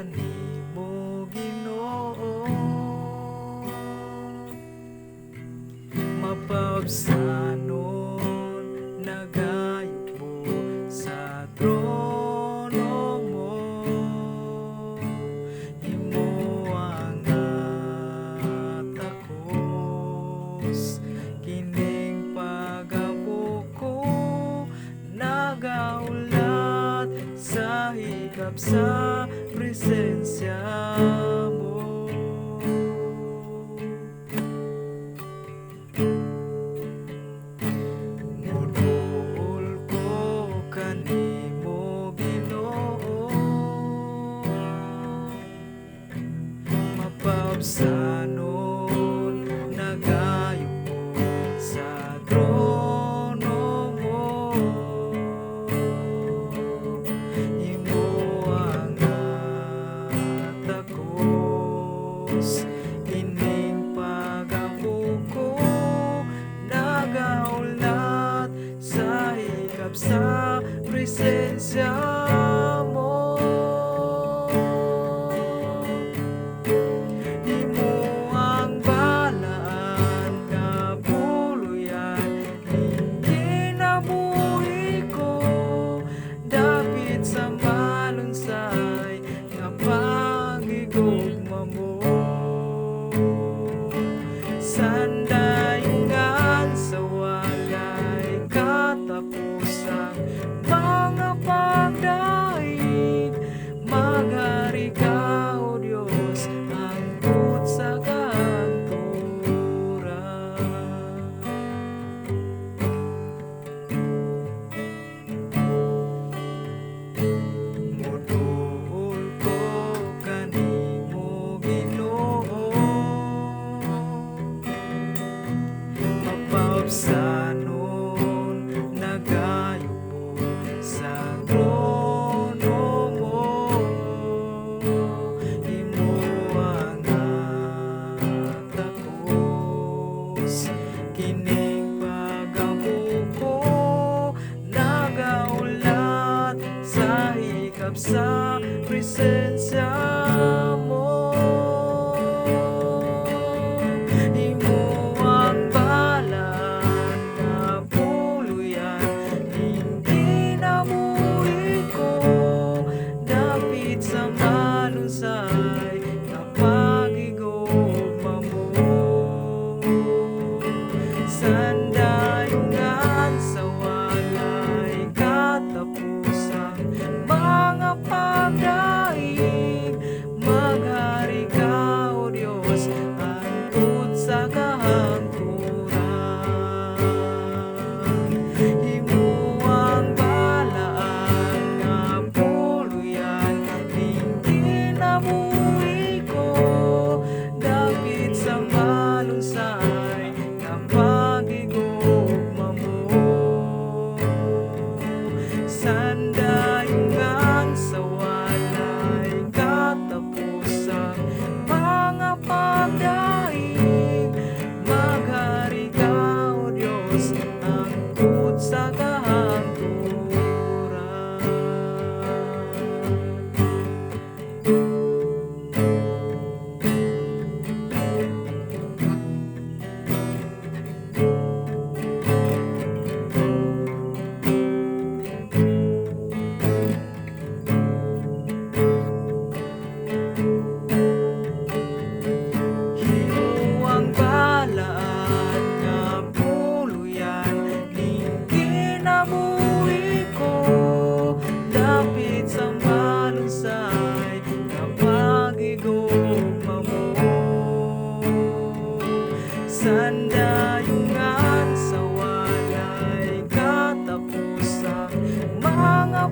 kanimo Ginoo, mapaubsanon nagayubo sa trono mo. Imo ang natakos kining pagabuko, nagaulat sa higap sa presensya mo. Muduol ko kanimo Ginoo, mapaubsanon nagayubo sa trono mo. Imo ang natakos kining pagabuko, nagaulat sa higap sa presensya mo. Imo ang balaan nga buluyan ning kinabuhi ko, dapit sa malunsay nga pagigugma mo. Sandayungan sa walay katapusang mga pagdaig, maghari ka o Diyos hangtod sa kahangturan. Muduol ko kanimo Ginoo, mapaubsanon nagayubo sa trono mo. Imo ang natakos kining pagabuko, nagaulat sa higap sa presensya mo. Imo ang balaan nga buluyan ning kinabuhi ko, dapit sa malunsay nga pagigugma mo. Sandayungan sa walay katapusang mga pagdaig, maghari ka o Diyos hangtod sa kahangturan. Imo ang balaan nga buluyan ning kinabuhi ko, dapit sa malunsay nga pagigugma mo. Sandayungan sa walay katapusang mga pagdaig, maghari ka o Diyos hangtod sa kahangturan. Imo ang balaan nga buluyan ning kinabuhi ko, dapit sa malunsay nga pagigugma mo. Sandayungan sa walay katapusang mga